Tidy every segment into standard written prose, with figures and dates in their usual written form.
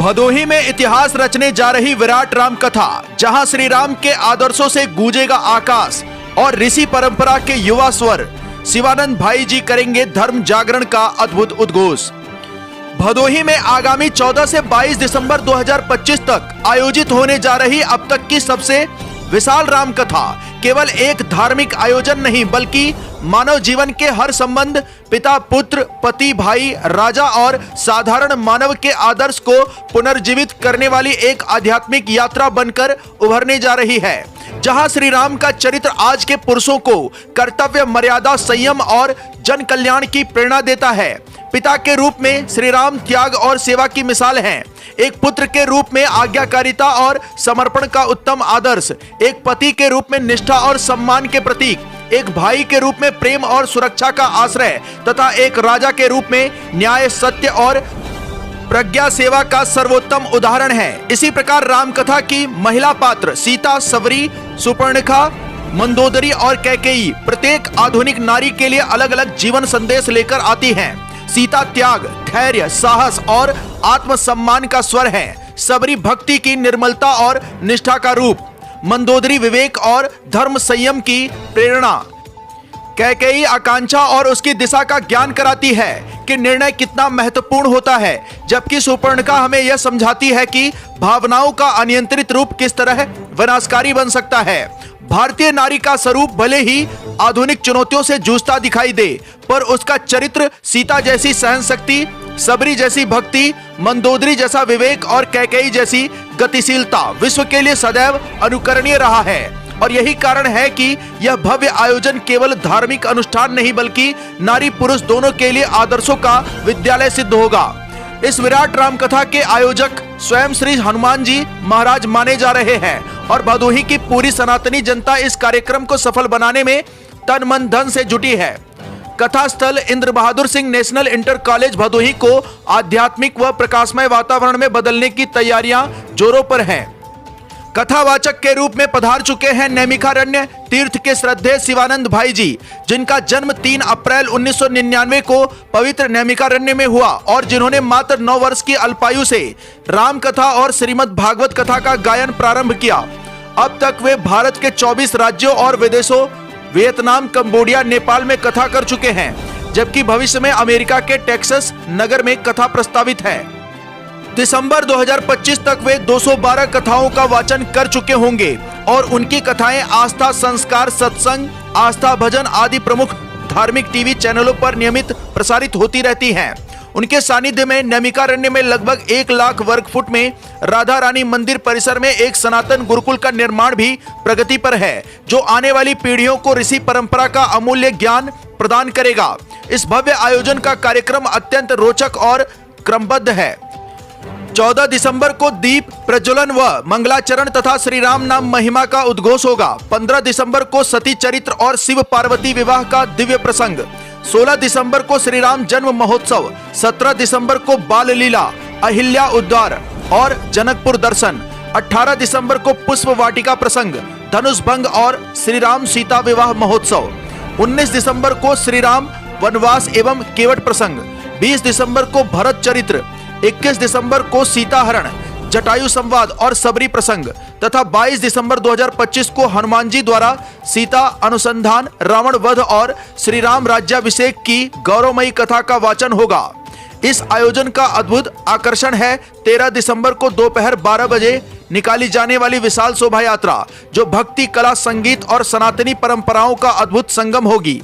भदोही में इतिहास रचने जा रही विराट राम कथा, जहां श्री राम के आदर्शों से गूंजेगा आकाश और ऋषि परंपरा के युवा स्वर शिवानंद भाई जी करेंगे धर्म जागरण का अद्भुत उद्घोष। भदोही में आगामी 14 से 22 दिसंबर 2025 तक आयोजित होने जा रही अब तक की सबसे विशाल राम कथा केवल एक धार्मिक आयोजन नहीं, बल्कि मानव जीवन के हर संबंध, पिता पुत्र, पति भाई, राजा और साधारण मानव के आदर्श को पुनर्जीवित करने वाली एक आध्यात्मिक यात्रा बनकर उभरने जा रही है, जहां श्री राम का चरित्र आज के पुरुषों को कर्तव्य, मर्यादा, संयम और जन कल्याण की प्रेरणा देता है। पिता के रूप में श्री राम त्याग और सेवा की मिसाल हैं। एक पुत्र के रूप में आज्ञाकारिता और समर्पण का उत्तम आदर्श, एक पति के रूप में निष्ठा और सम्मान के प्रतीक, एक भाई के रूप में प्रेम और सुरक्षा का आश्रय तथा एक राजा के रूप में न्याय, सत्य और प्रज्ञा सेवा का सर्वोत्तम उदाहरण है। इसी प्रकार रामकथा की महिला पात्र सीता, सबरी, सुपर्णखा, मंदोदरी और कैकेयी प्रत्येक आधुनिक नारी के लिए अलग अलग जीवन संदेश लेकर आती हैं। सीता त्याग, धैर्य, साहस और आत्मसम्मान का स्वर है। सबरी भक्ति की निर्मलता और निष्ठा का रूप, मंदोदरी विवेक और धर्म संयम की प्रेरणा, कैकेयी आकांक्षा और उसकी दिशा का ज्ञान कराती है कि निर्णय कितना महत्वपूर्ण होता है, जबकि सुपर्णखा हमें यह समझाती है कि भावनाओं का अनियंत्रित रूप किस तरह विनाशकारी बन सकता है। भारतीय नारी का स्वरूप भले ही आधुनिक चुनौतियों से जूझता दिखाई दे, पर उसका चरित्र सीता जैसी सहनशक्ति, सबरी जैसी भक्ति, मंदोदरी जैसा विवेक और कैकेयी जैसी गतिशीलता विश्व के लिए सदैव अनुकरणीय रहा है। और यही कारण है कि यह भव्य आयोजन केवल धार्मिक अनुष्ठान नहीं, बल्कि नारी पुरुष दोनों के लिए आदर्शों का विद्यालय सिद्ध होगा। इस विराट राम कथा के आयोजक स्वयं श्री हनुमान जी महाराज माने जा रहे हैं और भदोही की पूरी सनातनी जनता इस कार्यक्रम को सफल बनाने में तन मन धन से जुटी है। कथा स्थल Indra Bahadur Singh national inter college Bhadohi को आध्यात्मिक व प्रकाशमय वातावरण में बदलने की तैयारियां जोरों पर हैं। कथावाचक के रूप में पधार चुके हैं नैमिषारण्य तीर्थ के श्रद्धेय शिवानंद भाई जी, जिनका जन्म 3 अप्रैल 1999 को पवित्र नैमिषारण्य में हुआ और जिन्होंने मात्र 9 वर्ष की अल्पायु से राम कथा और श्रीमद् भागवत कथा का गायन प्रारंभ किया। अब तक वे भारत के 24 राज्यों और विदेशों वियतनाम, कंबोडिया, नेपाल में कथा कर चुके हैं, जबकि भविष्य में अमेरिका के टेक्सास नगर में कथा प्रस्तावित है। दिसंबर 2025 तक वे 212 कथाओं का वाचन कर चुके होंगे और उनकी कथाएं आस्था, संस्कार, सत्संग, आस्था, भजन आदि प्रमुख धार्मिक टीवी चैनलों पर नियमित प्रसारित होती रहती हैं। उनके सानिध्य में नैमिषारण्य में लगभग 1 लाख वर्ग फुट में राधा रानी मंदिर परिसर में एक सनातन गुरुकुल का निर्माण भी प्रगति पर है, जो आने वाली पीढ़ियों को ऋषि परंपरा का अमूल्य ज्ञान प्रदान करेगा। इस भव्य आयोजन का कार्यक्रम अत्यंत रोचक और क्रमबद्ध है। 14 दिसंबर को दीप प्रज्वलन व मंगलाचरण तथा श्री राम नाम महिमा का उद्घोष होगा। 15 दिसंबर को सती चरित्र और शिव पार्वती विवाह का दिव्य प्रसंग। 16 दिसंबर को श्री राम जन्म महोत्सव। 17 दिसंबर को बाल लीला, अहिल्या उद्धार और जनकपुर दर्शन। 18 दिसंबर को पुष्प वाटिका प्रसंग, धनुष भंग और श्री राम सीता विवाह महोत्सव। 19 दिसंबर को श्री राम वनवास एवं केवट प्रसंग। 20 दिसंबर को भरत चरित्र। 21 दिसंबर को सीता हरण, जटायु संवाद और सबरी प्रसंग तथा 22 दिसंबर 2025 को हनुमान जी द्वारा सीता अनुसंधान, रावण वध और श्री राम राज्याभिषेक की गौरवमयी कथा का वाचन होगा। इस आयोजन का अद्भुत आकर्षण है 13 दिसंबर को दोपहर 12 बजे निकाली जाने वाली विशाल शोभा यात्रा, जो भक्ति, कला, संगीत और सनातनी परंपराओं का अद्भुत संगम होगी।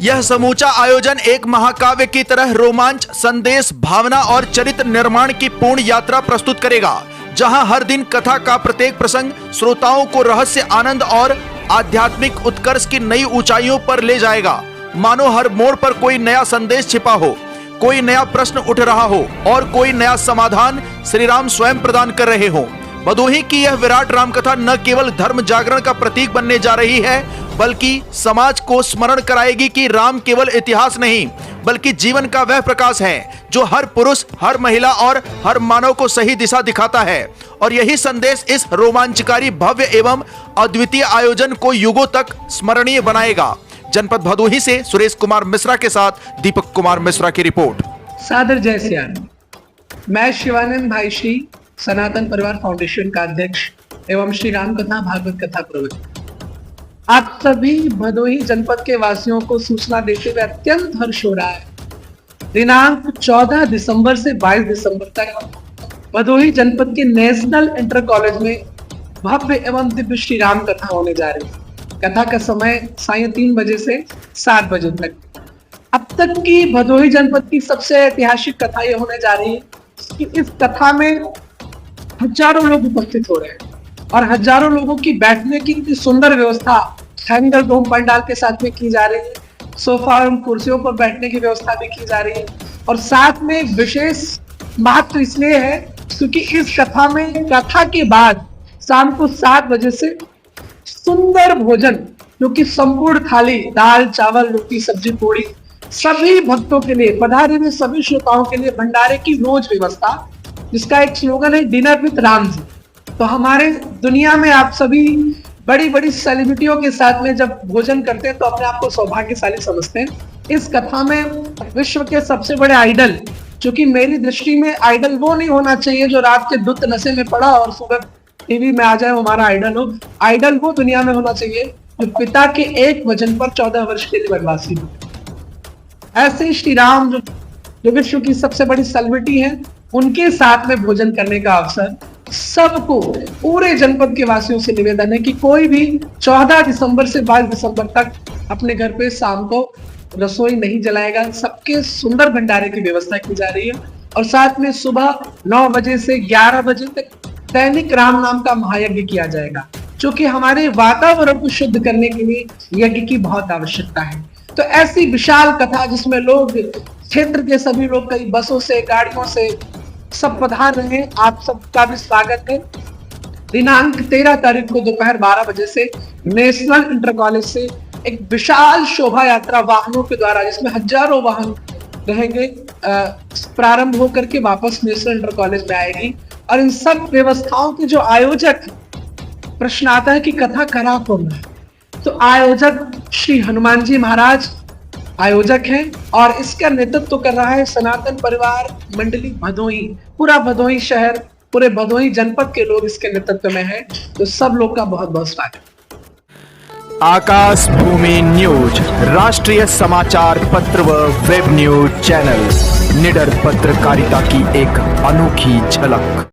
यह समूचा आयोजन एक महाकाव्य की तरह रोमांच, संदेश, भावना और चरित्र निर्माण की पूर्ण यात्रा प्रस्तुत करेगा, जहां हर दिन कथा का प्रत्येक प्रसंग श्रोताओं को रहस्य, आनंद और आध्यात्मिक उत्कर्ष की नई ऊंचाइयों पर ले जाएगा। मानो हर मोड़ पर कोई नया संदेश छिपा हो, कोई नया प्रश्न उठ रहा हो और कोई नया समाधान श्री राम स्वयं प्रदान कर रहे हो। भदोही की यह विराट रामकथा न केवल धर्म जागरण का प्रतीक बनने जा रही है, बल्कि समाज को स्मरण कराएगी कि राम केवल इतिहास नहीं, बल्कि जीवन का वह प्रकाश है जो हर पुरुष, हर महिला और हर मानव को सही दिशा दिखाता है। और यही संदेश इस रोमांचकारी, भव्य एवं अद्वितीय आयोजन को युगों तक स्मरणीय बनाएगा। जनपद भदोही से सुरेश कुमार मिश्रा के साथ दीपक कुमार मिश्रा की रिपोर्ट। सादर जय सियाराम। मैं शिवानंद भाई श्री सनातन परिवार फाउंडेशन का अध्यक्ष एवं श्री राम कथा भागवत कथा प्रवचन आप सभी भदोही जनपद के वासियों को सूचना देते हुए अत्यंत हर्ष हो रहा है। दिनांक 14 दिसंबर से 22 दिसंबर तक भदोही जनपद के नेशनल इंटर कॉलेज में भव्य एवं दिव्य श्री राम कथा होने जा रही है। कथा का समय सायं 3 बजे से 7 बजे तक। अब तक की भदोही जनपद की सबसे ऐतिहासिक कथा ये होने जा रही है कि इस कथा में हजारों लोग उपस्थित हो रहे हैं और हजारों लोगों की बैठने की इतनी सुंदर व्यवस्था हैंगर डोम पंडाल के साथ में की जा रही है। सोफा और कुर्सियों पर बैठने की व्यवस्था भी की जा रही है और साथ में विशेष महत्व इसलिए है क्योंकि इस कथा में कथा के बाद शाम को 7 बजे से सुंदर भोजन जो कि संपूर्ण थाली दाल चावल रोटी सब्जी पूड़ी सभी भक्तों के लिए पधारे हुए सभी श्रोताओं के लिए भंडारे की रोज व्यवस्था, जिसका एक स्लोगन है डिनर विद राम जी। तो हमारे दुनिया में आप सभी बड़ी बड़ी सेलिब्रिटियों के साथ में जब भोजन करते हैं तो अपने आप को सौभाग्यशाली समझते हैं। इस कथा में विश्व के सबसे बड़े आइडल, जो कि मेरी दृष्टि में आइडल वो नहीं होना चाहिए जो रात के दुत नशे में पड़ा और सुबह टीवी में आ जाए वो हमारा आइडल हो। आइडल वो दुनिया में होना चाहिए जो पिता के एक वचन पर 14 वर्ष के लिए वनवासी हो। ऐसे श्री राम जो विश्व की सबसे बड़ी सेलिब्रिटी है, उनके साथ में भोजन करने का अवसर सबको पूरे जनपद के वासियों से निवेदन है कि कोई भी 14 दिसंबर से 22 दिसंबर तक अपने घर पे शाम को रसोई नहीं जलाएगा। सबके सुंदर भंडारे की व्यवस्था की जा रही है और साथ में सुबह 9 बजे से 11 बजे तक दैनिक राम नाम का महायज्ञ किया जाएगा, जो कि हमारे वातावरण को शुद्ध करने के लिए यज्ञ की बहुत आवश्यकता है। तो ऐसी विशाल कथा जिसमें लोग क्षेत्र के सभी लोग कई बसों से गाड़ियों से सब पधार रहे हैं, आप सबका भी स्वागत है। दिनांक 13 तारीख को दोपहर 12 बजे से नेशनल इंटर कॉलेज से एक विशाल शोभा यात्रा वाहनों के द्वारा, जिसमें हजारों वाहन रहेंगे, प्रारंभ होकर के वापस नेशनल इंटर कॉलेज में आएगी। और इन सब व्यवस्थाओं के जो आयोजक, प्रश्न आता है कि कथा करा कौन है, तो आयोजक श्री हनुमान जी महाराज आयोजक हैं और इसका नेतृत्व कर रहा है सनातन परिवार मंडली भदोही। पूरा भदोही शहर, पूरे भदोही जनपद के लोग इसके नेतृत्व में हैं। तो सब लोग का बहुत बहुत स्वागत। आकाश भूमि न्यूज राष्ट्रीय समाचार पत्र व वेब न्यूज चैनल, निडर पत्रकारिता की एक अनोखी झलक।